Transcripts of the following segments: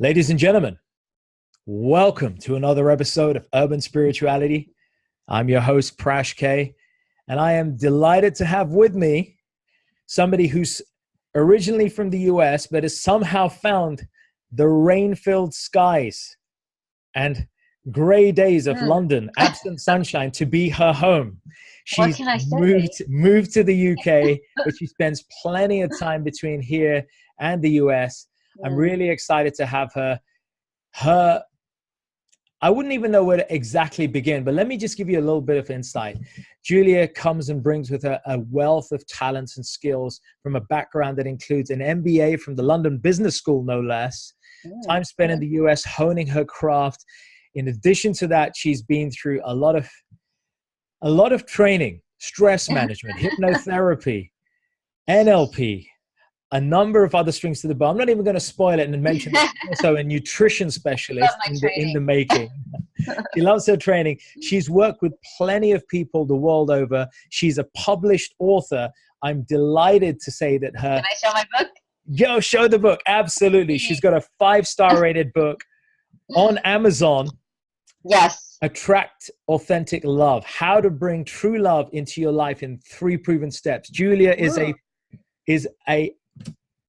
Ladies and gentlemen, welcome to another episode of Urban Spirituality. I'm your host, Prash K, and I am delighted to have with me somebody who's originally from the US, but has somehow found the rain-filled skies and gray days of London, absent sunshine, to be her home. What She's can I say? moved to the UK, but she spends plenty of time between here and the US. I'm really excited to have her. I wouldn't even know where to exactly begin, but let me just give you a little bit of insight. Julia comes and brings with her a wealth of talents and skills from a background that includes an MBA from the London Business School, no less, time spent in the US honing her craft. In addition to that, she's been through a lot of training, stress management, hypnotherapy, NLP, a number of other strings to the bow. I'm not even going to spoil it and mention that she's also a nutrition specialist in the making. She loves her training. She's worked with plenty of people the world over. She's a published author. I'm delighted to say that her... Can I show my book? Go show the book. Absolutely. She's got a 5-star rated book on Amazon. Yes. Attract Authentic Love. How to bring true love into your life in 3 proven steps. Julia is a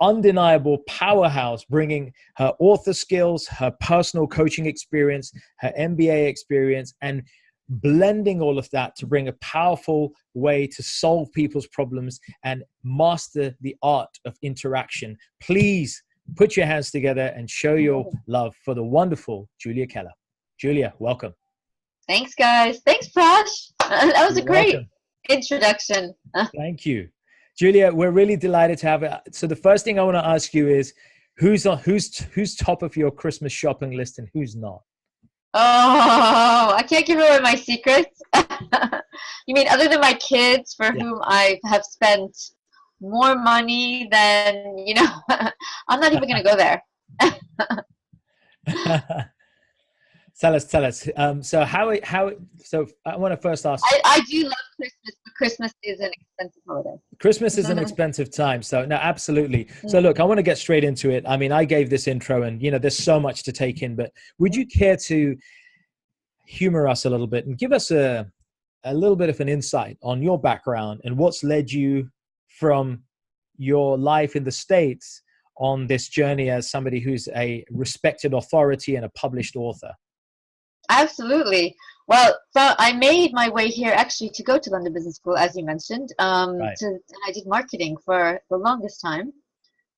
undeniable powerhouse, bringing her author skills, her personal coaching experience, her MBA experience, and blending all of that to bring a powerful way to solve people's problems and master the art of interaction. Please put your hands together and show your love for the wonderful Julia Keller. Julia, welcome. Thanks, guys. Thanks, Prash. That was a great introduction. Thank you. Julia, we're really delighted to have it. So the first thing I want to ask you is, who's top of your Christmas shopping list and who's not? Oh, I can't give away my secrets. You mean other than my kids, for whom I have spent more money than, I'm not even going to go there. Tell us. So so I want to first ask. I do love Christmas, but Christmas is an expensive holiday. Christmas is an expensive time. So no, absolutely. So look, I want to get straight into it. I mean, I gave this intro and, there's so much to take in, but would you care to humor us a little bit and give us a little bit of an insight on your background and what's led you from your life in the States on this journey as somebody who's a respected authority and a published author? Absolutely. Well, so I made my way here actually to go to London Business School, as you mentioned. And I did marketing for the longest time,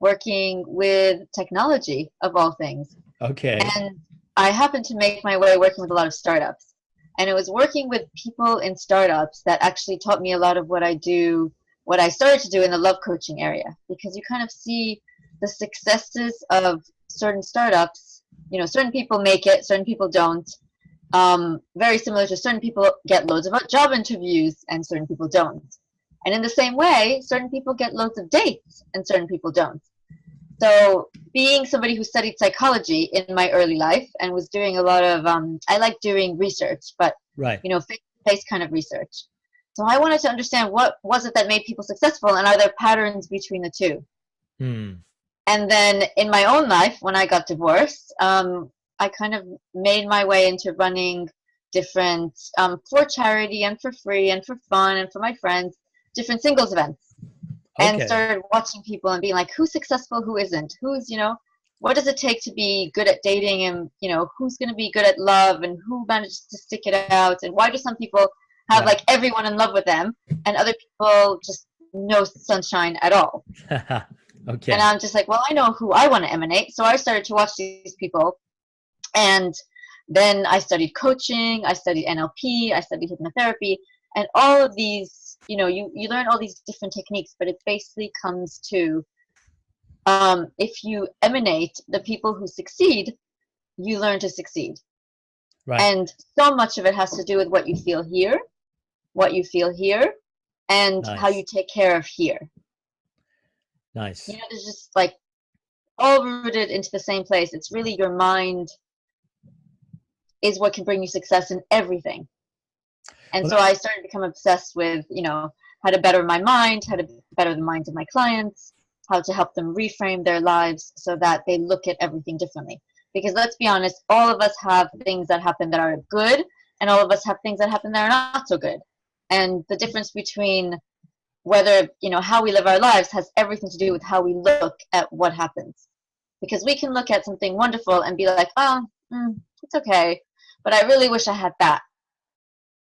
working with technology of all things. Okay. And I happened to make my way working with a lot of startups. And it was working with people in startups that actually taught me a lot of what I started to do in the love coaching area, because you kind of see the successes of certain startups. Certain people make it, certain people don't. Very similar to certain people get loads of job interviews and certain people don't. And in the same way, certain people get loads of dates and certain people don't. So being somebody who studied psychology in my early life and was doing a lot of, I like doing research, but, face-to-face kind of research. So I wanted to understand what was it that made people successful, and are there patterns between the two? And then in my own life, when I got divorced, I kind of made my way into running different, for charity and for free and for fun and for my friends, different singles events. And started watching people and being like, who's successful, who isn't? Who's, what does it take to be good at dating, and, who's going to be good at love, and who manages to stick it out? And why do some people have like everyone in love with them and other people just no sunshine at all? And I'm just like, well, I know who I want to emanate. So I started to watch these people. And then I studied coaching, I studied NLP, I studied hypnotherapy, and all of these, you learn all these different techniques, but it basically comes to, if you emanate the people who succeed, you learn to succeed. Right. And so much of it has to do with what you feel here, and how you take care of here. Nice. There's just like all rooted into the same place. It's really your mind is what can bring you success in everything. And so I started to become obsessed with, how to better my mind, how to better the minds of my clients, how to help them reframe their lives so that they look at everything differently. Because let's be honest, all of us have things that happen that are good, and all of us have things that happen that are not so good. And the difference between whether, how we live our lives has everything to do with how we look at what happens. Because we can look at something wonderful and be like, oh, it's okay, but I really wish I had that.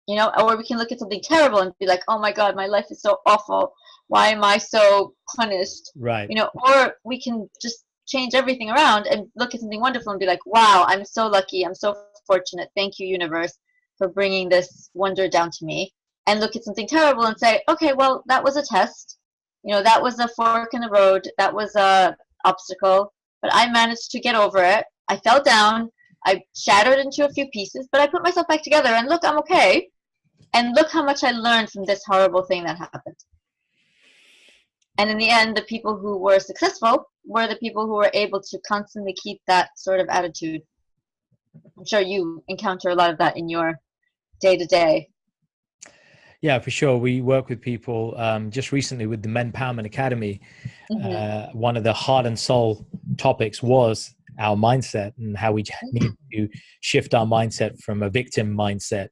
Or we can look at something terrible and be like, oh my God, my life is so awful. Why am I so punished? Right. Or we can just change everything around and look at something wonderful and be like, wow, I'm so lucky. I'm so fortunate. Thank you, universe, for bringing this wonder down to me. And look at something terrible and say, okay, well, that was a test. That was a fork in the road. That was a obstacle, but I managed to get over it. I fell down. I shattered into a few pieces, but I put myself back together, and look, I'm okay. And look how much I learned from this horrible thing that happened. And in the end, the people who were successful were the people who were able to constantly keep that sort of attitude. I'm sure you encounter a lot of that in your day-to-day. Yeah, for sure. We work with people just recently with the Men Empowerment Academy. One of the heart and soul topics was our mindset and how we need to shift our mindset from a victim mindset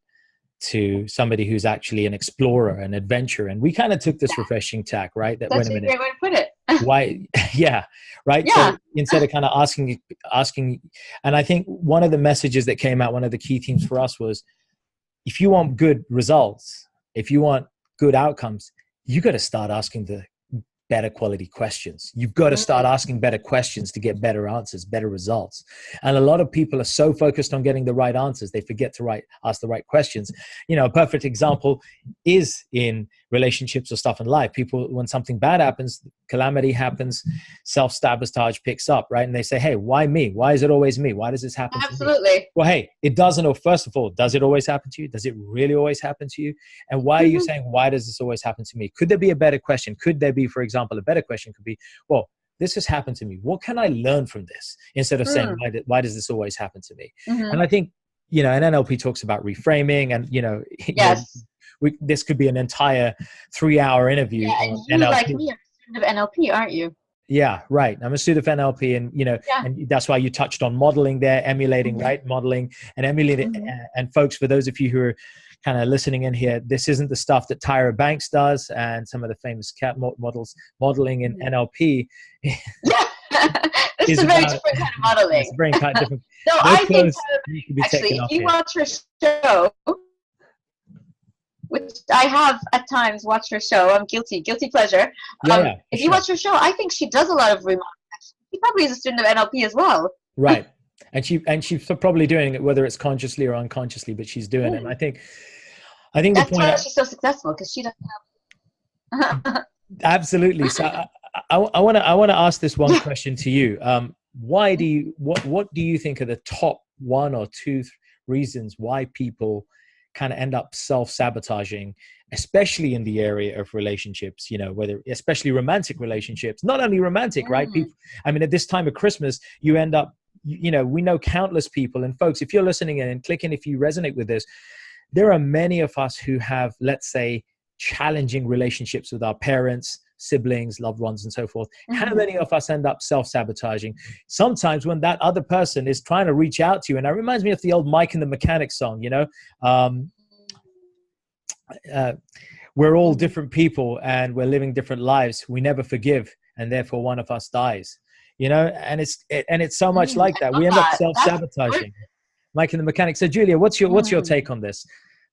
to somebody who's actually an explorer, an adventurer. And we kind of took this refreshing tack, right? That, That's wait a minute, a great way to put it. why? Yeah, right. Yeah. So instead of kind of asking, and I think one of the messages that came out, one of the key themes for us was, if you want good results, if you want good outcomes, you got to start asking the better quality questions. You've got to start asking better questions to get better answers, better results. And a lot of people are so focused on getting the right answers, they forget to ask the right questions. A perfect example is in relationships or stuff in life. People, when something bad happens, calamity happens, self-sabotage picks up, right? And they say, hey, why me? Why is it always me? Why does this happen to me? Absolutely. Well, hey, it doesn't. Or first of all, does it always happen to you? Does it really always happen to you? And why are you saying, why does this always happen to me? Could there be a better question? Could there be, for example, a better question could be, well, this has happened to me. What can I learn from this? Instead of saying, why does this always happen to me? And I think, and NLP talks about reframing, and, yes. This could be an entire 3-hour interview. Yeah, and you, NLP. Like me, are a student of NLP, aren't you? Yeah, right. I'm a student of NLP, and and that's why you touched on modeling there, emulating, right? Modeling and emulating. And folks, for those of you who are kind of listening in here, this isn't the stuff that Tyra Banks does and some of the famous cat models. Modeling in NLP. This is a very different kind of modeling. It's very kind of different. No, I think actually, if you watch her show, which I have at times watched her show, I'm guilty pleasure. If you watch her show, I think she does a lot of remodeling. She probably is a student of NLP as well. Right. And she's probably doing it, whether it's consciously or unconsciously, but she's doing it. And I think that's why she's so successful, because she doesn't have. Absolutely. So I want to ask this one question to you. What do you think are the top 1 or 2 reasons why people kind of end up self-sabotaging, especially in the area of relationships, whether especially romantic relationships, not only romantic, right? People, I mean, at this time of Christmas, you end up, we know countless people, and folks, if you're listening in and clicking, if you resonate with this, there are many of us who have, let's say, challenging relationships with our parents, siblings, loved ones, and so forth. How many of us end up self-sabotaging? Sometimes when that other person is trying to reach out to you, and that reminds me of the old Mike and the Mechanic song, we're all different people and we're living different lives. We never forgive, and therefore one of us dies. And it's so much like that. We end up self-sabotaging. Mike and the Mechanic. So Julia, what's your take on this?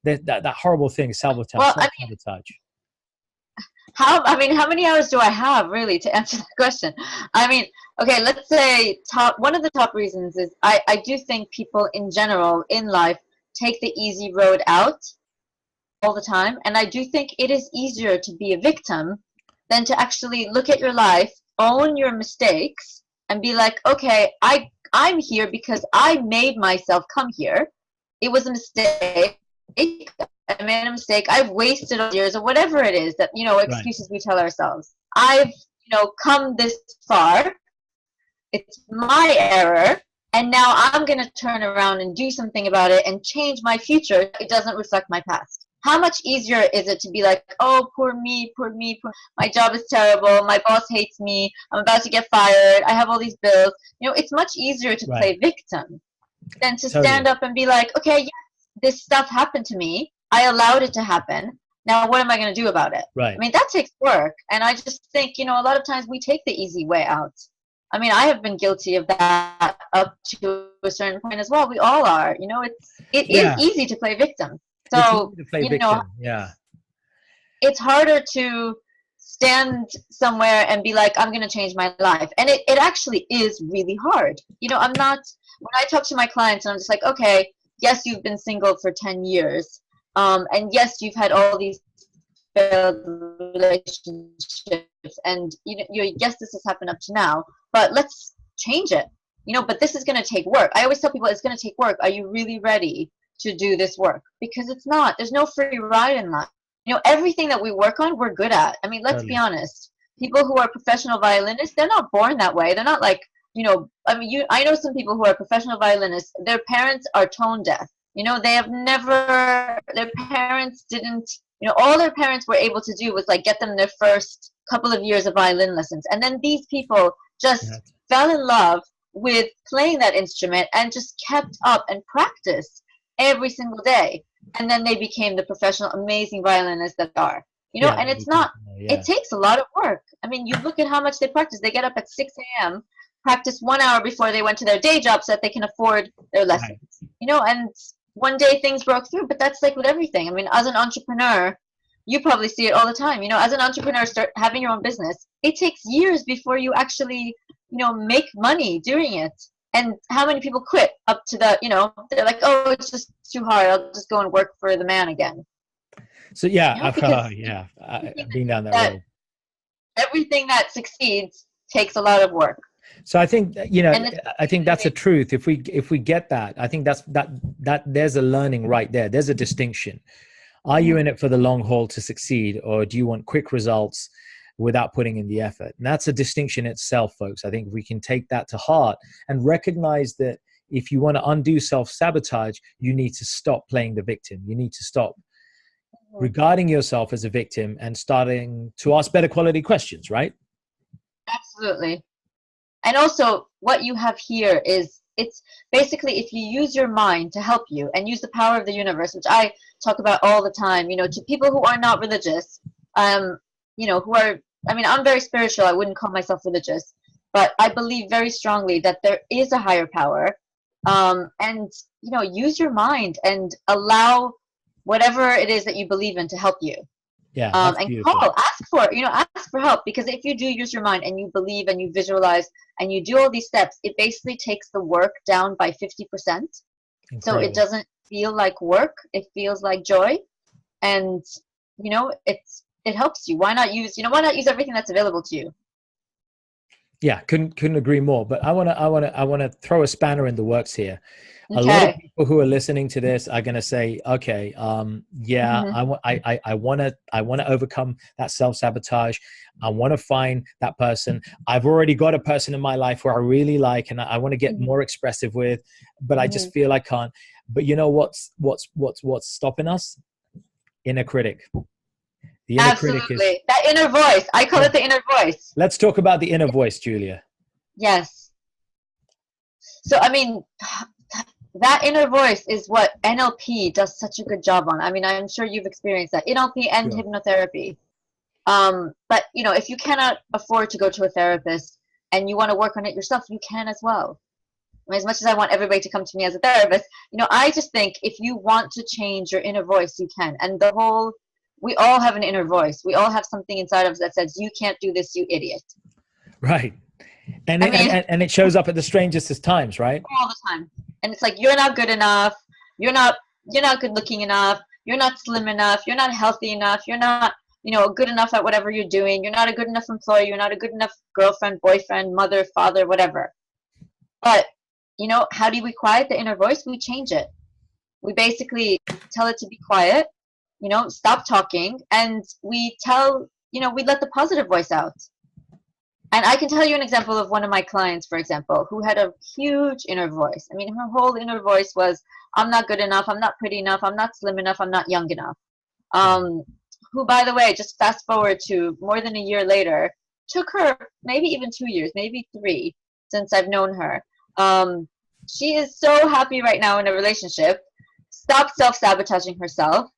That horrible thing, self-sabotage. Well, how many hours do I have really to answer that question? Okay, let's say one of the top reasons is I do think people in general in life take the easy road out all the time. And I do think it is easier to be a victim than to actually look at your life, own your mistakes, and be like, okay, I'm here because I made myself come here. It was a mistake. I made a mistake. I've wasted years, or whatever it is that, excuses we tell ourselves. I've, come this far. It's my error. And now I'm going to turn around and do something about it and change my future. It doesn't reflect my past. how much easier is it to be like, oh, poor me, poor me, poor, my job is terrible, my boss hates me, I'm about to get fired, I have all these bills. You know, it's much easier to Right. play victim than to Totally. stand up and be like, okay, yes, this stuff happened to me, I allowed it to happen, now what am I going to do about it? Right. I mean, that takes work, and I just think, you know, a lot of times we take the easy way out. I mean, I have been guilty of that up to a certain point as well. We all are. You know, it is Yeah. easy to play victim. It's easy So, to play you know, victim. Yeah. it's harder to stand somewhere and be like, I'm going to change my life. And it actually is really hard. You know, I'm not, when I talk to my clients, I'm just like, okay, yes, you've been single for 10 years. And yes, you've had all these failed relationships. And, you know, yes, this has happened up to now, but let's change it. You know, but this is going to take work. I always tell people it's going to take work. Are you really ready to do this work? Because it's not. There's no free ride in life. You know, everything that we work on, we're good at. I mean, let's be Totally. honest. People who are professional violinists, they're not born that way. They're not like, you know, I mean, I know some people who are professional violinists, their parents are tone deaf. You know, they have never, their parents didn't, you know, all their parents were able to do was like get them their first couple of years of violin lessons. And then these people just Yeah. fell in love with playing that instrument and just kept up and practiced every single day. And then they became the professional, amazing violinists that they are. You know, Yeah. and it's not, Yeah. it takes a lot of work. I mean, you look at how much they practice. They get up at 6 a.m., practice 1 hour before they went to their day job so that they can afford their lessons. Right. You know, and one day things broke through, but that's like with everything. I mean, as an entrepreneur, you probably see it all the time. You know, as an entrepreneur, start having your own business, it takes years before you actually, you know, make money doing it. And how many people quit up to the, you know, they're like, oh, it's just too hard, I'll just go and work for the man again. So yeah, You know, because yeah, everything I've been down that that road. everything that succeeds takes a lot of work. So I think, you know, And it's I think that's a truth. If we get that, I think that there's a learning right there. There's a distinction. Are you in it for the long haul to succeed, or do you want quick results without putting in the effort? And that's a distinction itself, folks. I think if we can take that to heart and recognize that if you want to undo self-sabotage, you need to stop playing the victim. You need to stop regarding yourself as a victim and starting to ask better quality questions, right? absolutely. And also, what you have here is, it's basically, if you use your mind to help you and use the power of the universe, which I talk about all the time, you know, to people who are not religious, you know, who are, I mean, I'm very spiritual. I wouldn't call myself religious, but I believe very strongly that there is a higher power. And, you know, use your mind and allow whatever it is that you believe in to help you. Yeah, that's And beautiful. call, ask for, you know, ask for help, because if you do use your mind and you believe and you visualize and you do all these steps, it basically takes the work down by 50%. So it Incredible. doesn't feel like work, it feels like joy. And, you know, it helps you. Why not use, you know, why not use everything that's available to you? Yeah, couldn't agree more. But I want to throw a spanner in the works here. A lot of Okay. people who are listening to this are going to say, okay, yeah, Hmm. I want to overcome that self-sabotage. I want to find that person. I've already got a person in my life who I really like and I want to get Hmm. more expressive with, but I Hmm. just feel I can't. But you know what's stopping us? Inner critic. The inner critic is, Absolutely. That inner voice. I call yeah. it the inner voice. Let's talk about the inner voice, Julia. Yes. So, I mean, that inner voice is what NLP does such a good job on. I mean, I'm sure you've experienced that. NLP and Sure. hypnotherapy. But, you know, if you cannot afford to go to a therapist and you want to work on it yourself, you can as well. I mean, as much as I want everybody to come to me as a therapist, you know, I just think if you want to change your inner voice, you can. And we all have an inner voice. We all have something inside of us that says, you can't do this, you idiot. Right. And I it, mean, and it shows up at the strangest of times, right? all the time. And it's like, you're not good enough. You're not, you're not good looking enough. You're not slim enough. You're not healthy enough. You're not, you know, good enough at whatever you're doing. You're not a good enough employee. You're not a good enough girlfriend, boyfriend, mother, father, whatever. But, you know, how do we quiet the inner voice? We change it. We basically tell it to be quiet, you know, stop talking, and we tell, you know, we let the positive voice out. And I can tell you an example of one of my clients, for example, who had a huge inner voice. I mean, her whole inner voice was, I'm not good enough, I'm not pretty enough, I'm not slim enough, I'm not young enough. who, by the way, just fast forward to more than a year later, took her maybe even 2 years, maybe 3 since I've known her. She is so happy right now in a relationship, stopped self-sabotaging herself,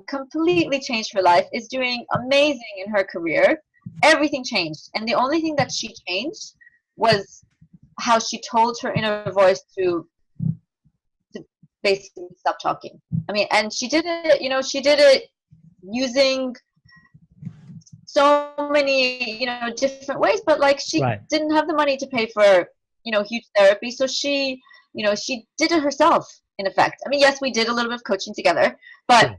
completely changed her life, is doing amazing in her career. Everything changed. And the only thing that she changed was how she told her inner voice to basically stop talking. I mean, and she did it, she did it using so many, different ways, but like she didn't have the money to pay for, huge therapy. So she, she did it herself, in effect. I mean, yes, we did a little bit of coaching together, but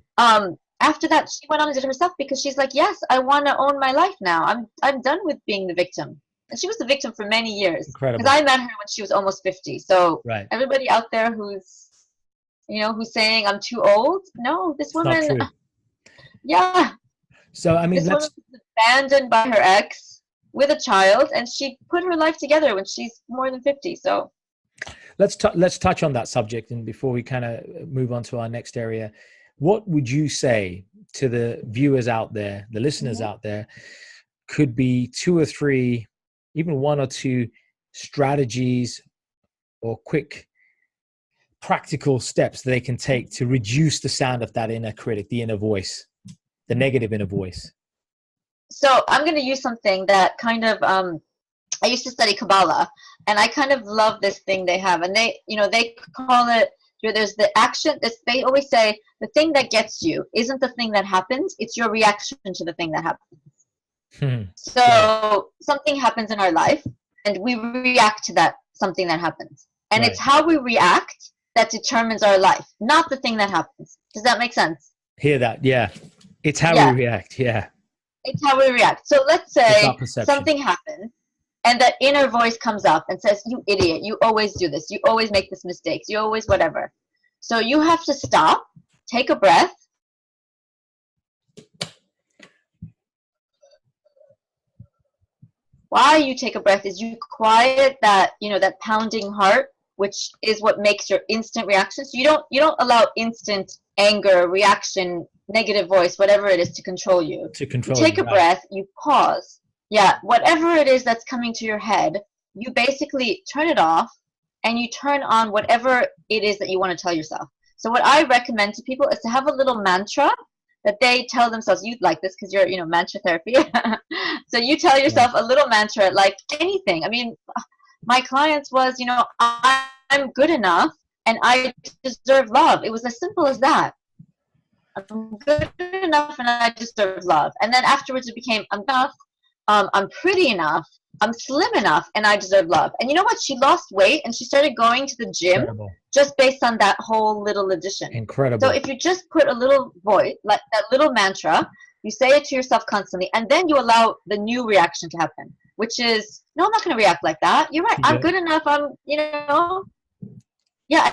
after that, she went on and did it herself because she's like, yes, I want to own my life now. I'm done with being the victim. And she was the victim for many years. Incredible. Because I met her when she was almost 50. So everybody out there who's saying I'm too old, no, this woman, yeah. So I mean, this woman was abandoned by her ex with a child, and she put her life together when she's more than 50. So let's touch on that subject, and before we kind of move on to our next area, what would you say to the viewers out there, the listeners out there, could be 2 or 3, even 1 or 2 strategies or quick practical steps that they can take to reduce the sound of that inner critic, the inner voice, the negative inner voice? So I'm going to use something that kind of, I used to study Kabbalah, and I kind of love this thing they have, and they call it, there's the action. They always say the thing that gets you isn't the thing that happens, it's your reaction to the thing that happens. So something happens in our life, and we react to that something that happens. And it's how we react that determines our life, not the thing that happens. Does that make sense? Hear that? Yeah. It's how we react. Yeah. It's how we react. So let's say something happens, and that inner voice comes up and says, you idiot, you always do this. You always make this mistakes. You always whatever. So you have to stop, take a breath. Why you take a breath is you quiet that, that pounding heart, which is what makes your instant reaction. So you don't allow instant anger, reaction, negative voice, whatever it is, to control you. You take a breath, you pause. Yeah, whatever it is that's coming to your head, you basically turn it off, and you turn on whatever it is that you want to tell yourself. So what I recommend to people is to have a little mantra that they tell themselves. You'd like this because you're, mantra therapy. So you tell yourself a little mantra, like anything. I mean, my clients was, I'm good enough and I deserve love. It was as simple as that. I'm good enough and I deserve love. And then afterwards it became, I'm enough, I'm pretty enough, I'm slim enough, and I deserve love. And you know what? She lost weight and she started going to the gym just based on that whole little addition. Incredible. So if you just put a little voice, like that little mantra, you say it to yourself constantly, and then you allow the new reaction to happen, which is, no, I'm not going to react like that. You're right. I'm good enough. I'm, yeah.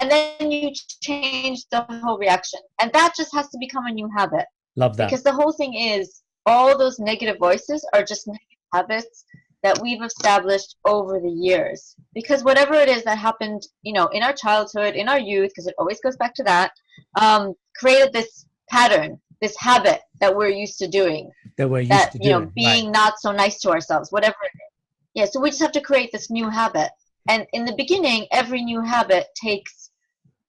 And then you change the whole reaction. And that just has to become a new habit. Love that. Because the whole thing is, all those negative voices are just negative habits that we've established over the years. Because whatever it is that happened, in our childhood, in our youth, because it always goes back to that, created this pattern, this habit that we're used to doing. That we're used to doing. Being not so nice to ourselves, whatever it is. Yeah, so we just have to create this new habit. And in the beginning, every new habit takes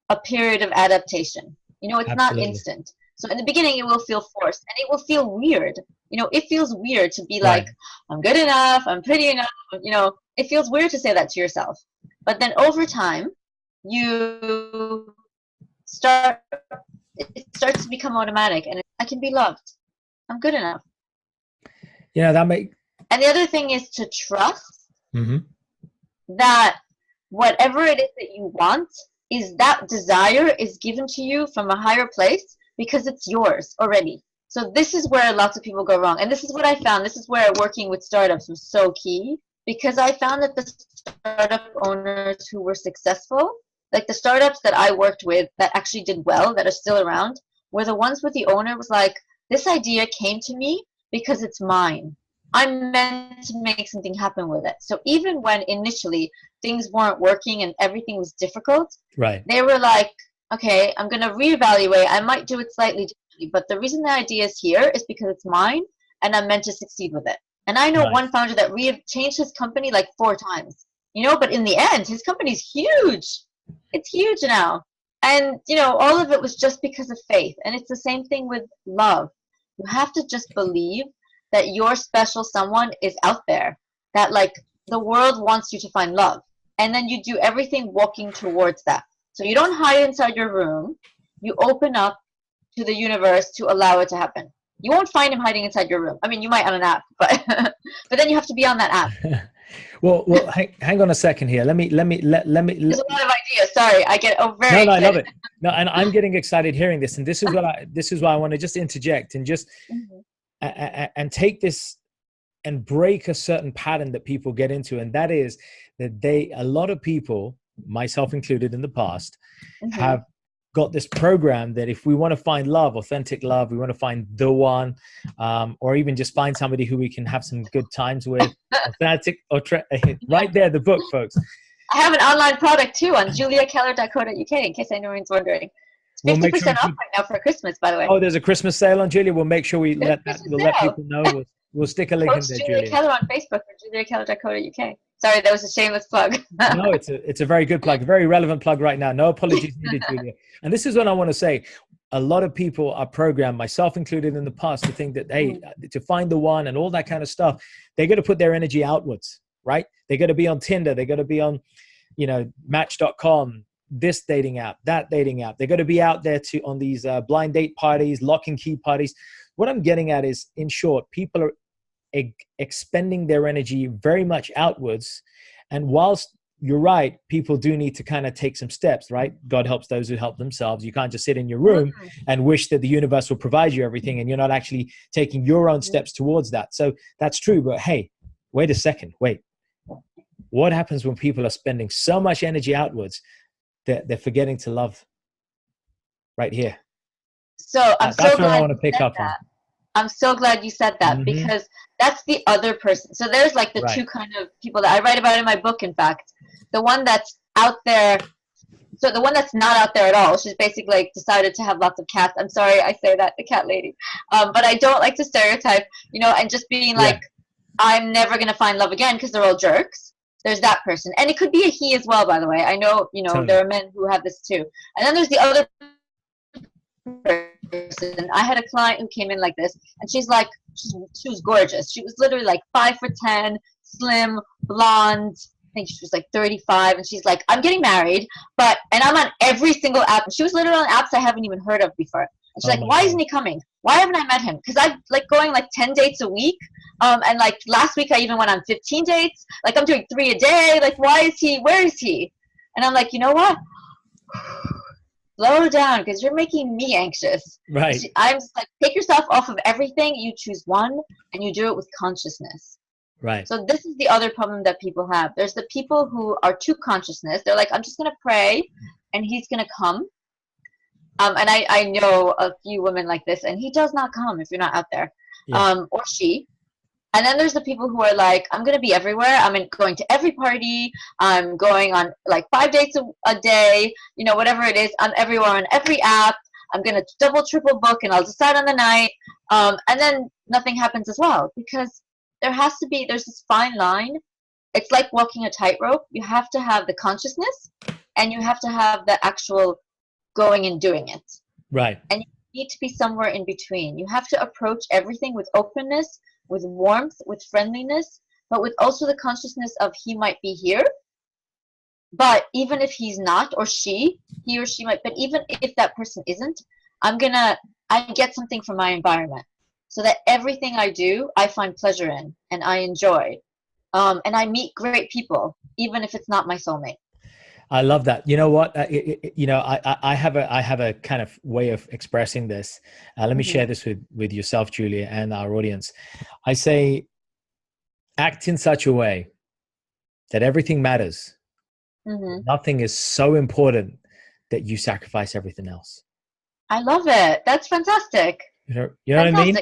a period of adaptation. It's not instant. So in the beginning, it will feel forced, and it will feel weird. It feels weird to be like, I'm good enough, I'm pretty enough. It feels weird to say that to yourself. But then over time, it starts to become automatic, and I can be loved. I'm good enough. And the other thing is to trust that whatever it is that you want, is that desire is given to you from a higher place, because it's yours already. So this is where lots of people go wrong. And this is what I found. This is where working with startups was so key, because I found that the startup owners who were successful, like the startups that I worked with that actually did well, that are still around, were the ones with the owner was like, this idea came to me because it's mine. I'm meant to make something happen with it. So even when initially things weren't working and everything was difficult, they were like, okay, I'm going to reevaluate. I might do it slightly differently. actually, but the reason the idea is here is because it's mine and I'm meant to succeed with it. And I know Nice. one founder that changed his company like 4 times, but in the end, his company's huge. It's huge now. And, all of it was just because of faith. And it's the same thing with love. You have to just believe that your special someone is out there, that like the world wants you to find love. And then you do everything walking towards that. So you don't hide inside your room. You open up to the universe to allow it to happen. You won't find him hiding inside your room. I mean, you might on an app, but but then you have to be on that app. well, hang on a second here. Let me. There's a lot of ideas. Sorry, I get very No, excited. I love it. No, and I'm getting excited hearing this, and this is why I want to just interject and just and take this and break a certain pattern that people get into, and that is that a lot of people, myself included in the past, have got this program that if we want to find love, authentic love, we want to find the one, or even just find somebody who we can have some good times with, authentic, right there, the book, folks. I have an online product too on juliakeller.co.uk in case anyone's wondering. It's 50% off right now for Christmas, by the way. Oh, there's a Christmas sale on Julia. We'll make sure we let people know. We'll stick a link in there, Julia Keller on Facebook or juliakeller.co.uk. Sorry, that was a shameless plug. No, it's a very good plug, a very relevant plug right now. No apologies needed, Julia. And this is what I want to say. A lot of people are programmed, myself included in the past, to think that, hey, to find the one and all that kind of stuff, they're going to put their energy outwards, right? They're going to be on Tinder. They're going to be on, Match.com, this dating app, that dating app. They're going to be out there on these blind date parties, lock and key parties. What I'm getting at is, in short, people are expending their energy very much outwards. And whilst you're right, people do need to kind of take some steps, right? God helps those who help themselves. You can't just sit in your room and wish that the universe will provide you everything, and you're not actually taking your own steps towards that. So that's true. But hey, wait a second. Wait. What happens when people are spending so much energy outwards that they're forgetting to love right here? So that's what I want to pick up on. I'm so glad you said that, because that's the other person. So there's like the two kind of people that I write about in my book, in fact. The one that's out there, so the one that's not out there at all, she's basically like decided to have lots of cats. I'm sorry I say that, the cat lady. But I don't like to stereotype, and just being like, I'm never going to find love again because they're all jerks. There's that person. And it could be a he as well, by the way. I know, totally. There are men who have this too. And then there's the other person. I had a client who came in like this, and she's like, she was gorgeous. She was literally like 5'10", slim, blonde. I think she was like 35, and she's like, I'm getting married, and I'm on every single app. And she was literally on apps I haven't even heard of before. And she's like, why isn't he coming? Why haven't I met him? Because I'm like going like 10 dates a week. And like last week I even went on 15 dates. Like I'm doing 3 a day. Like, where is he? And I'm like, you know what? Slow down, because you're making me anxious. Right. I'm just like, take yourself off of everything. You choose one and you do it with consciousness. Right. So this is the other problem that people have. There's the people who are too consciousness. They're like, I'm just going to pray and he's going to come. And I know a few women like this, and he does not come if you're not out there, or she. And then there's the people who are like, I'm going to be everywhere. I'm going to every party. I'm going on like 5 dates a day, whatever it is. I'm everywhere on every app. I'm going to double, triple book, and I'll decide on the night. And then nothing happens as well, because there's this fine line. It's like walking a tightrope. You have to have the consciousness, and you have to have the actual going and doing it. Right. And you need to be somewhere in between. You have to approach everything with openness, with warmth, with friendliness, but with also the consciousness of he might be here. But even if he's not, or he or she might, but even if that person isn't, I get something from my environment, so that everything I do, I find pleasure in and I enjoy. And I meet great people, even if it's not my soulmate. I love that. You know what? I have a kind of way of expressing this. Let me share this with yourself, Julia, and our audience. I say, act in such a way that everything matters. Nothing is so important that you sacrifice everything else. I love it. That's fantastic. You know what I mean?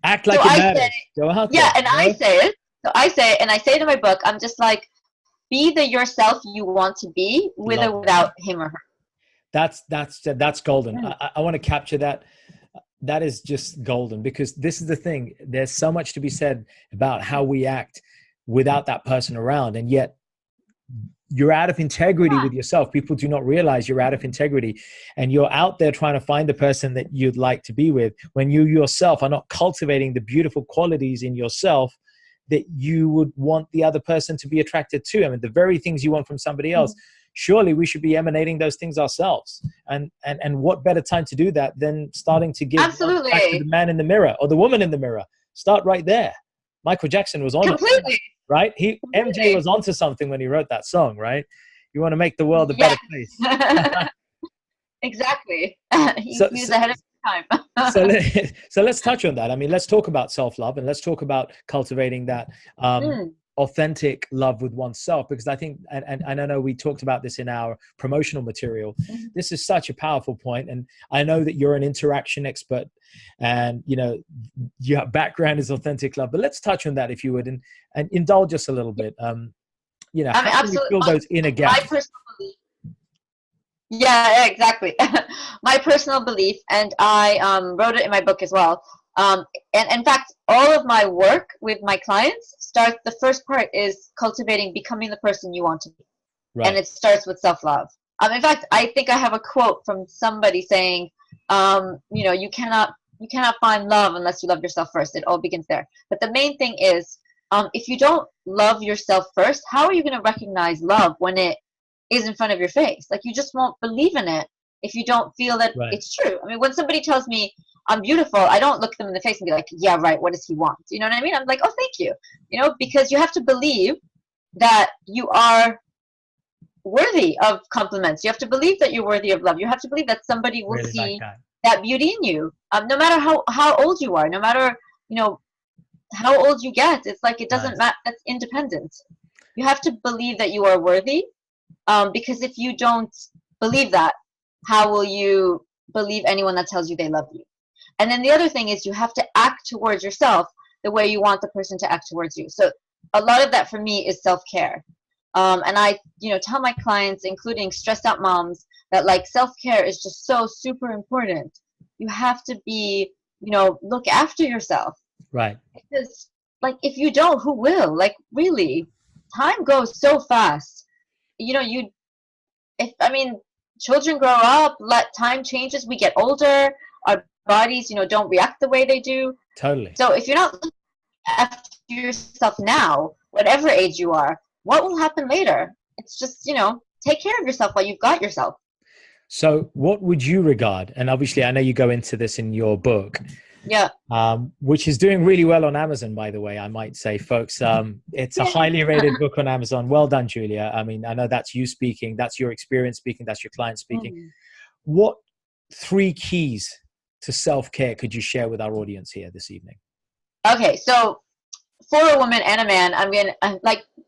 Act like it matters. Go out there, and I say it. So I say it, and I say it in my book. I'm just like, be the yourself you want to be, with or without him or her. That's golden. I want to capture that. that is just golden, because this is the thing. There's so much to be said about how we act without that person around. And yet you're out of integrity with yourself. People do not realize you're out of integrity, and you're out there trying to find the person that you'd like to be with when you yourself are not cultivating the beautiful qualities in yourself that you would want the other person to be attracted to. I mean, the very things you want from somebody else. Surely we should be emanating those things ourselves. And what better time to do that than starting to give back to the man in the mirror or the woman in the mirror. Start right there. Michael Jackson was on Completely. it, right? MJ was onto something when he wrote that song, right? You want to make the world a better place. Exactly. He was ahead of his time. So let's touch on that. I mean, let's talk about self-love, and let's talk about cultivating that authentic love with oneself, because I think, and I know we talked about this in our promotional material. This is such a powerful point, and I know that you're an interaction expert, and you know your background is authentic love. But let's touch on that, if you would, and indulge us a little bit. You know, how do you fill those inner gaps? My personal belief. Yeah, exactly. My personal belief, and I wrote it in my book as well. And in fact, all of my work with my clients starts, the first part is cultivating becoming the person you want to be. Right. And it starts with self-love. In fact, I think I have a quote from somebody saying, you know, you cannot find love unless you love yourself first. It all begins there. But the main thing is, if you don't love yourself first, how are you going to recognize love when it is in front of your face? Like, you just won't believe in it if you don't feel that it's true. I mean, when somebody tells me I'm beautiful, I don't look them in the face and be like, yeah, right, what does he want? You know what I mean? I'm like, oh, thank you. You know, because you have to believe that you are worthy of compliments. You have to believe that you're worthy of love. You have to believe that somebody will see that beauty in you. No matter how old you are, no matter, you know, how old you get, it's like, it doesn't matter. That's independence. You have to believe that you are worthy, because if you don't believe that, how will you believe anyone that tells you they love you? And then the other thing is, you have to act towards yourself the way you want the person to act towards you. So a lot of that for me is self-care. And I, you know, tell my clients, including stressed out moms, that like self-care is just so super important. You have to be, you know, look after yourself. Right. Because like, if you don't, who will? Like, really, time goes so fast. You know, children grow up, time changes, we get older, our bodies, you know, don't react the way they do. Totally. So if you're not looking after yourself now, whatever age you are, what will happen later? It's just, you know, take care of yourself while you've got yourself. So what would you regard, and obviously I know you go into this in your book, which is doing really well on Amazon, by the way, I might say, folks. It's a highly rated book on Amazon. Well done, Julia. I mean, I know that's you speaking, that's your experience speaking, that's your client speaking. What 3 keys to self-care could you share with our audience here this evening? Okay, so for a woman and a man,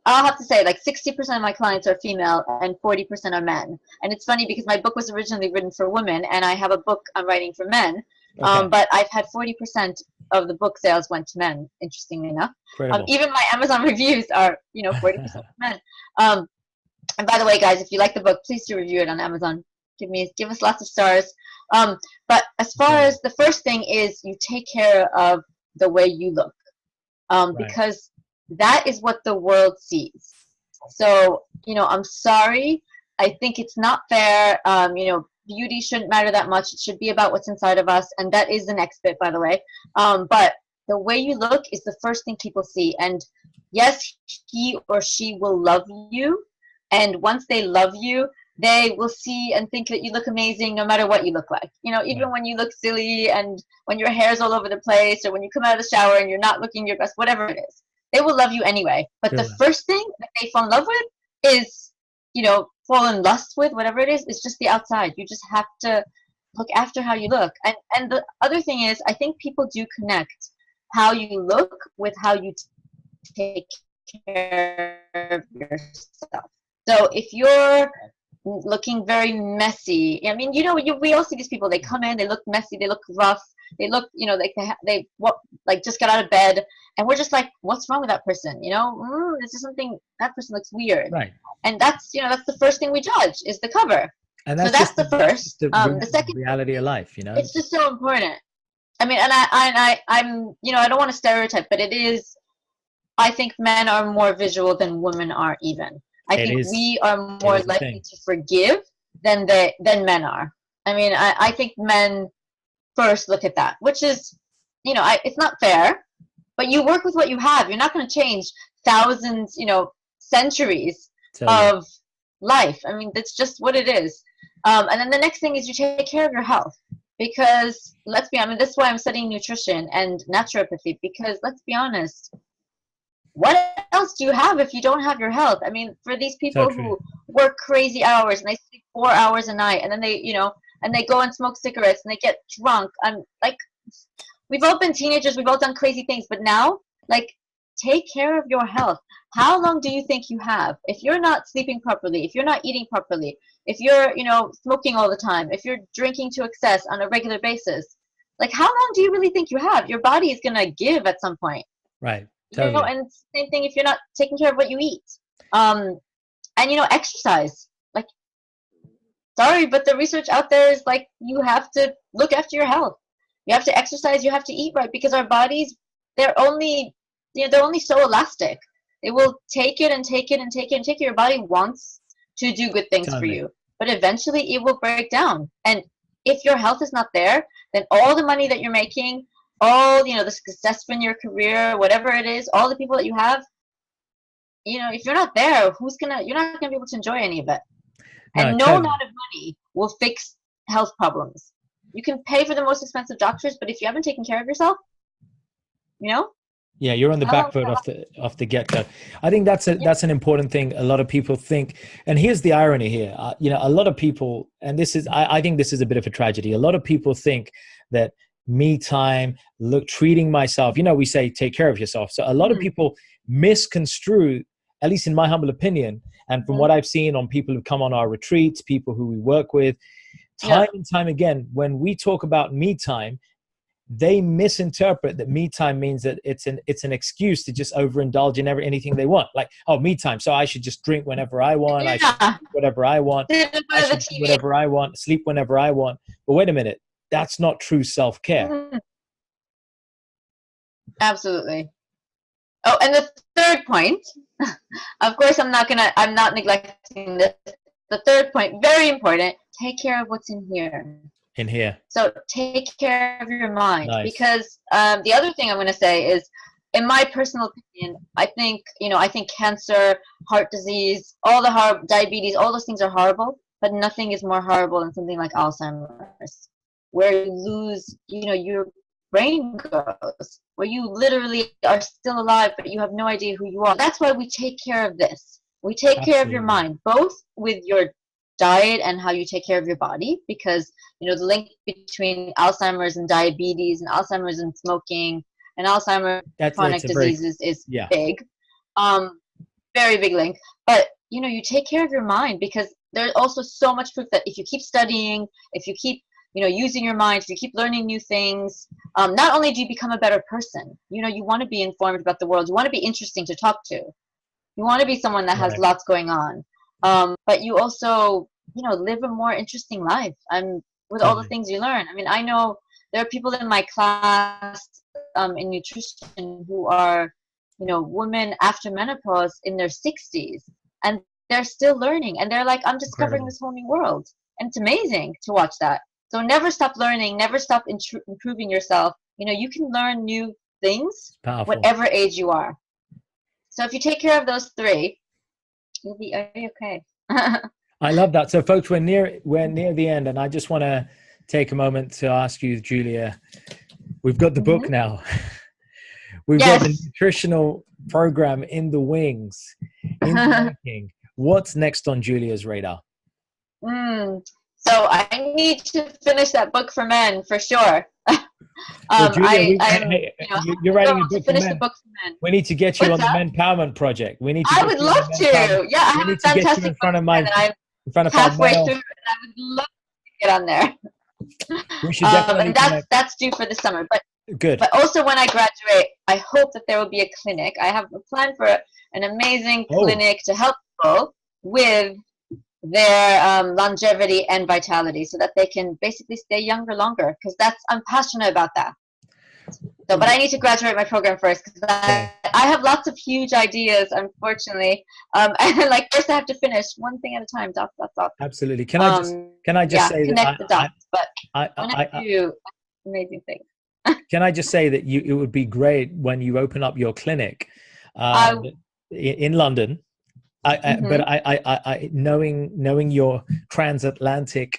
I'll have to say, like 60% of my clients are female and 40% are men. And it's funny because my book was originally written for women, and I have a book I'm writing for men. Okay. But I've had 40% of the book sales went to men, interestingly enough. Even my Amazon reviews are, you know, 40% men. And by the way, guys, if you like the book, please do review it on Amazon. Give us lots of stars. But as far as the first thing is, you take care of the way you look. Because that is what the world sees. So, you know, I'm sorry. I think it's not fair. You know, beauty shouldn't matter that much. It should be about what's inside of us. And that is the next bit, by the way. But the way you look is the first thing people see. And yes, he or she will love you. And once they love you, they will see and think that you look amazing no matter what you look like. You know, even when you look silly and when your hair's all over the place, or when you come out of the shower and you're not looking your best, whatever it is, they will love you anyway. But the first thing that they fall in love with is, you know, fall in lust with, whatever it is just the outside. You just have to look after how you look. And the other thing is, I think people do connect how you look with how you take care of yourself. So if you're looking very messy, I mean, you know, we all see these people, they come in, they look messy, they look rough, they look, you know, they just got out of bed, and we're just like, what's wrong with that person? You know, this is something, that person looks weird. Right. And that's, you know, that's the first thing we judge is the cover. And that's, so that's the first. The second, reality of life, you know, it's just so important. I mean, and I'm, you know, I don't want to stereotype, but it is, I think men are more visual than women are even. I It think is. we are It more is a likely thing. to forgive than men are. I mean, I think men first look at that, which is, you know, it's not fair, but you work with what you have. You're not going to change thousands, you know, centuries Totally. of life. I mean, that's just what it is. And then the next thing is you take care of your health. Because let's be honest, this is why I'm studying nutrition and naturopathy. Because let's be honest, what else do you have if you don't have your health? I mean, for these So people true. who work crazy hours and they sleep 4 hours a night, and then they, you know, and they go and smoke cigarettes and they get drunk. I'm like, we've all been teenagers, we've all done crazy things, but now, like, take care of your health. How long do you think you have? If you're not sleeping properly, if you're not eating properly, if you're, you know, smoking all the time, if you're drinking to excess on a regular basis, like, how long do you really think you have? Your body is gonna give at some point, Right. you know. Totally. And same thing if you're not taking care of what you eat. um and, you know, exercise, like, sorry, but the research out there is like, you have to look after your health, you have to exercise, you have to eat right, because our bodies, they're only, you know, they're only so elastic. It will take it and take it and take it and take it. Your body wants to do good things for Totally. you, but eventually it will break down. And if your health is not there, then all the money that you're making, all, you know, the success in your career, whatever it is, all the people that you have, you know, if you're not there, you're not gonna be able to enjoy any of it. No, And no totally. amount of money will fix health problems. You can pay for the most expensive doctors, but if you haven't taken care of yourself, you know, Yeah, you're on the how long back will foot that off the get go. I think last? that's an important thing. A lot of people think, and here's the irony here. You know, a lot of people, and this is, I think this is a bit of a tragedy. A lot of people think that me time, look, treating myself. You know, we say take care of yourself. So a lot of Mm-hmm. people misconstrue, at least in my humble opinion, and from Mm-hmm. what I've seen on people who come on our retreats, people who we work with, Yeah. time and time again, when we talk about me time, they misinterpret that me time means that it's an excuse to just overindulge in anything they want. Like, oh, me time, so I should just drink whenever I want. I should Yeah. eat whatever I want. Sit in I front of the should do TV. whatever I want, sleep whenever I want. But wait a minute, that's not true self-care. Mhm. Absolutely. Oh, and the third point, of course, I'm not neglecting this. The third point, very important, take care of what's in here. In here. So take care of your mind, Nice. because the other thing I'm going to say is, in my personal opinion, I think, you know, I think cancer, heart disease, all the diabetes, all those things are horrible, but nothing is more horrible than something like Alzheimer's, where you lose, you know, your brain goes, where you literally are still alive, but you have no idea who you are. That's why we take care of this. We take care of your Absolutely. mind, both with your diet and how you take care of your body, because, you know, the link between Alzheimer's and diabetes and Alzheimer's and smoking and Alzheimer's That's it's chronic a very diseases is yeah. big, um, very big link. But, you know, you take care of your mind, because there's also so much proof that if you keep studying, if you keep, you know, using your mind, if you keep learning new things, not only do you become a better person, you know, you want to be informed about the world, you want to be interesting to talk to, you want to be someone that has Right. lots going on, but you also, you know, live a more interesting life, with all the Totally. things you learn. I mean, I know there are people in my class, in nutrition, who are, you know, women after menopause in their 60s, and they're still learning, and they're like, I'm discovering Incredible. this whole new world, and it's amazing to watch that. So never stop learning, never stop improving yourself. You know, you can learn new things Powerful. whatever age you are. So if you take care of those three, you'll be okay. I love that. So folks, we're near the end, and I just want to take a moment to ask you, Julia, we've got the Hmm. book now. We've got the Yes. nutritional program in the wings, in the making. What's next on Julia's radar? Mm. So I need to finish that book for men for sure. Well, Julia, I'm, hey, you know, you're have a writing goal a to book for finish the men. book for men. We need to get you What's on the that? Men Empowerment Project. We need to I get would you on the love Men Empowerment. to. Yeah, I We have need a to get you fantastic in book front of for men, and I'm in front of our halfway through, male. and I would love to get on there. We should definitely And that's connect. due for the summer. Good. But also when I graduate, I hope that there will be a clinic. I have a plan for an amazing Oh, clinic to help people with their longevity and vitality, so that they can basically stay younger longer, because I'm passionate about that. So, but I need to graduate my program first because I have lots of huge ideas, unfortunately. And like first I have to finish one thing at a time. Dot, dot, dot. Absolutely. Can I just say connect the dots? But I I do amazing things. Can I just say that it would be great when you open up your clinic in London. But I knowing your transatlantic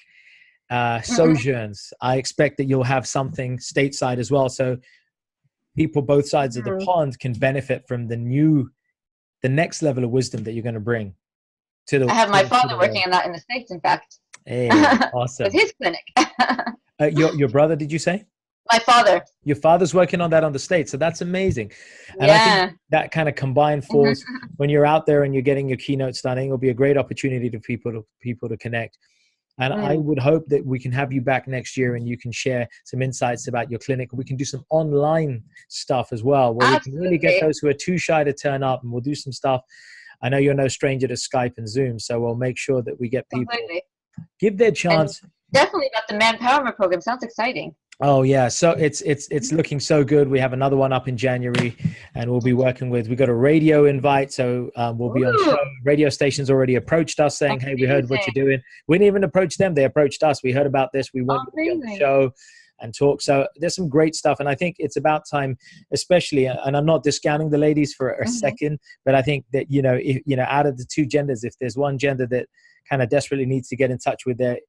sojourns, I expect that you'll have something stateside as well. So people both sides of the pond can benefit from the next level of wisdom that you're going to bring to the. I have my father working on that in the States, in fact. Hey, awesome. With his clinic. Your brother, did you say? My father. Your father's working on that on the States, so that's amazing. And I think that kind of combined force, when you're out there and you're getting your keynotes done, it will be a great opportunity to people to connect. And I would hope that we can have you back next year and you can share some insights about your clinic. We can do some online stuff as well, where we can really get those who are too shy to turn up, and we'll do some stuff. I know you're no stranger to Skype and Zoom, so we'll make sure that we get people give their chance. And definitely about the Manpowerment program. Sounds exciting. Oh yeah, so it's looking so good. We have another one up in January, and we'll be working with. We got a radio invite, so we'll be on show. Radio stations already approached us saying, "Hey, we heard what you're doing." We didn't even approach them; they approached us. We heard about this. We want you to be on the show and talk. So there's some great stuff, and I think it's about time, especially. And I'm not discounting the ladies for a second, but I think that out of the two genders, if there's one gender that kind of desperately needs to get in touch with their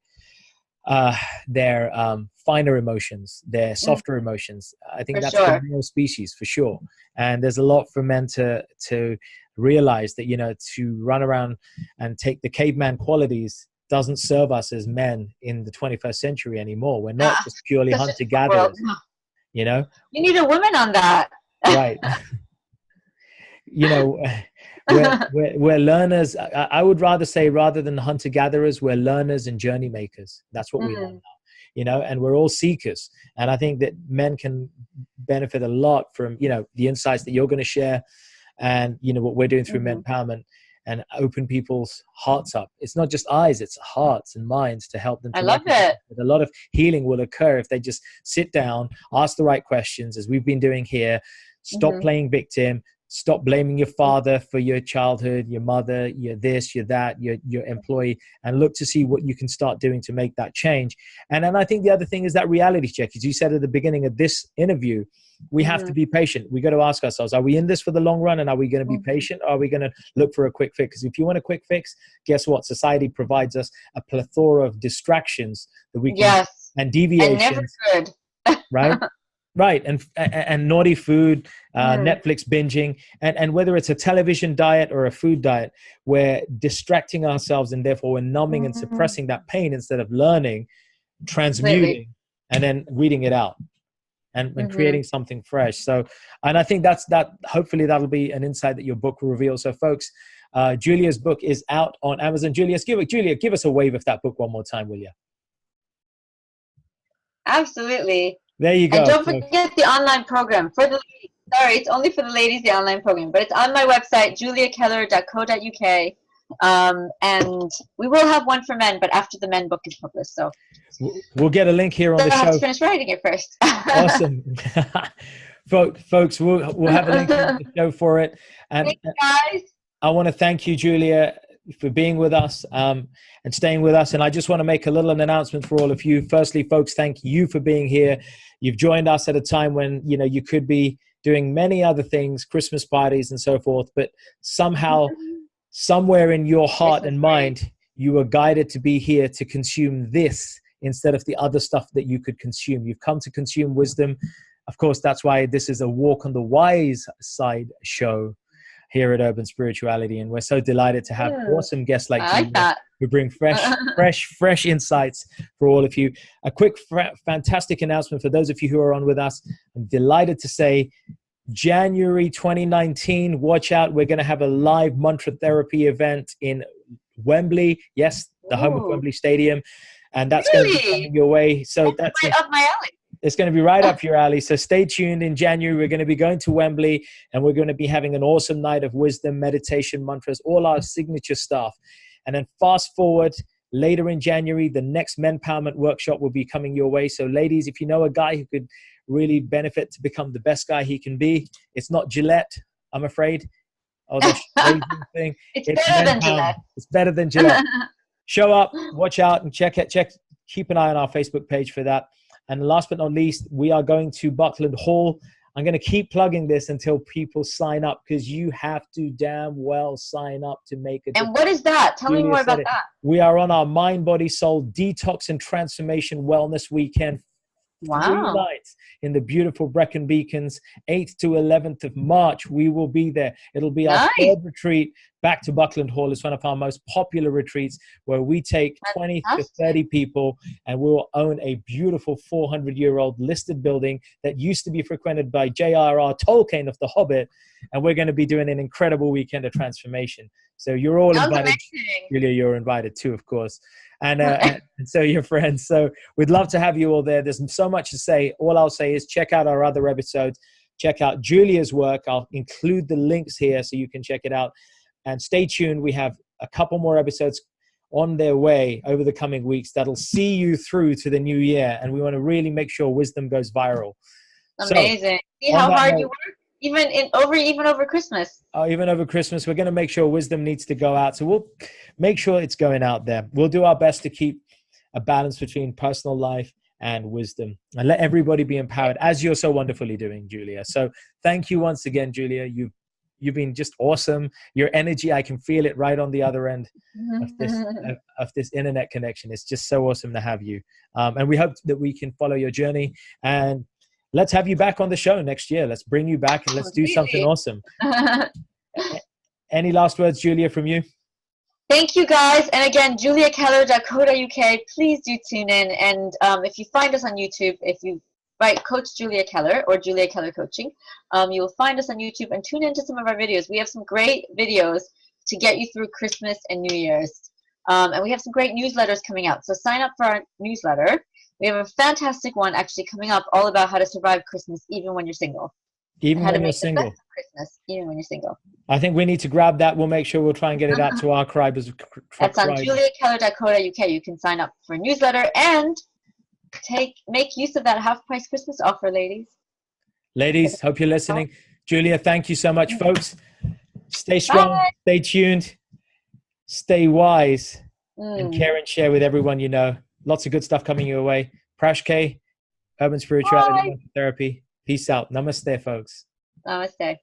finer emotions, their softer emotions, I think that's the male species for sure. And there's a lot for men to realize that, to run around and take the caveman qualities doesn't serve us as men in the 21st century anymore. We're not just purely hunter-gatherers. You need a woman on that. Right. We're learners. I would rather say, rather than hunter-gatherers, we're learners and journey makers. That's what we are now, and we're all seekers. And I think that men can benefit a lot from, the insights that you're going to share and, what we're doing through Men Empowerment, and open people's hearts up. It's not just eyes, it's hearts and minds to help them. I love it. A lot of healing will occur if they just sit down, ask the right questions, as we've been doing here, stop playing victim, stop blaming your father for your childhood, your mother, your this, your that, your employee, and look to see what you can start doing to make that change. And then I think the other thing is that reality check. As you said at the beginning of this interview, we have to be patient. We got to ask ourselves, are we in this for the long run? And are we going to be patient? Or are we going to look for a quick fix? Because if you want a quick fix, guess what? Society provides us a plethora of distractions that we can, and deviations. And never good. Right? Right. And naughty food, Netflix binging, and whether it's a television diet or a food diet, we're distracting ourselves, and therefore we're numbing and suppressing that pain instead of learning, transmuting, and then weeding it out and creating something fresh. So, and I think that hopefully that'll be an insight that your book will reveal. So folks, Julia's book is out on Amazon. Julia, give us a wave of that book one more time, will you? Absolutely. There you go. And don't forget the online program for the ladies. Sorry, it's only for the ladies, the online program, but it's on my website, juliakeller.co.uk. And we will have one for men, but after the men book is published. So we'll get a link here on the show. I have to finish writing it first. Awesome. Folks, we'll have a link in the show for it. And thank you, guys. I want to thank you, Julia, for being with us and staying with us. And I just want to make a little announcement for all of you. Firstly, folks, thank you for being here. You've joined us at a time when, you could be doing many other things, Christmas parties and so forth, but somehow, somewhere in your heart and mind, you were guided to be here to consume this instead of the other stuff that you could consume. You've come to consume wisdom. Of course, that's why this is a Walk on the Wise Side show here at Urban Spirituality, and we're so delighted to have awesome guests like you who bring fresh insights for all of you. A quick fantastic announcement for those of you who are on with us. I'm delighted to say January 2019, watch out, we're going to have a live mantra therapy event in Wembley, yes, the home of Wembley Stadium, and that's going to be coming your way. So that's right up my alley. It's going to be right up your alley. So stay tuned. In January, we're going to be going to Wembley, and we're going to be having an awesome night of wisdom, meditation, mantras, all our signature stuff. And then fast forward Later in January, the next Men Empowerment workshop will be coming your way. So ladies, if you know a guy who could really benefit to become the best guy he can be, it's not Gillette, I'm afraid, or the shaving thing. It's It's better Men than Empowerment. Gillette. It's better than Gillette. Show up, watch out, and keep an eye on our Facebook page for that. And last but not least, we are going to Buckland Hall. I'm going to keep plugging this until people sign up, because you have to damn well sign up to make it. And what is that? Tell me more about that. We are on our mind, body, soul detox and transformation wellness weekend. Wow. 3 nights in the beautiful Brecon Beacons, 8th to 11th of March. We will be there. It'll be our third retreat back to Buckland Hall. It's one of our most popular retreats, where we take 20 to 30 people, and we will own a beautiful 400-year-old listed building that used to be frequented by J.R.R. Tolkien of The Hobbit. And we're going to be doing an incredible weekend of transformation. So you're all invited. Julia, you're invited too, of course. And so your friends. So we'd love to have you all there. There's so much to say. All I'll say is check out our other episodes. Check out Julia's work. I'll include the links here so you can check it out. And stay tuned. We have a couple more episodes on their way over the coming weeks that'll see you through to the new year. And we want to really make sure wisdom goes viral. Amazing. See how hard you work? Even over Christmas. Oh, even over Christmas, we're going to make sure wisdom needs to go out. So we'll make sure it's going out there. We'll do our best to keep a balance between personal life and wisdom, and let everybody be empowered, as you're so wonderfully doing, Julia. So thank you once again, Julia. You've been just awesome. Your energy, I can feel it right on the other end of this internet connection. It's just so awesome to have you. And we hope that we can follow your journey, and let's have you back on the show next year. Let's bring you back and let's do something awesome. Any last words, Julia, from you? Thank you, guys. And again, juliakeller.co.uk. Please do tune in. And if you find us on YouTube, if you write Coach Julia Keller or Julia Keller Coaching, you'll find us on YouTube and tune into some of our videos. We have some great videos to get you through Christmas and New Year's. And we have some great newsletters coming out. So sign up for our newsletter. We have a fantastic one actually coming up, all about how to survive Christmas even when you're single. Even when you're single. Christmas, even when you're single. I think we need to grab that. We'll make sure we'll try and get it out to our tribe. That's on juliakeller.co.uk. You can sign up for a newsletter and make use of that half-price Christmas offer, ladies. Ladies, hope you're listening. Julia, thank you so much, folks. Stay strong, stay tuned, stay wise, and care and share with everyone you know. Lots of good stuff coming your way. Prash K, Urban Spirituality Therapy. Peace out. Namaste, folks. Namaste.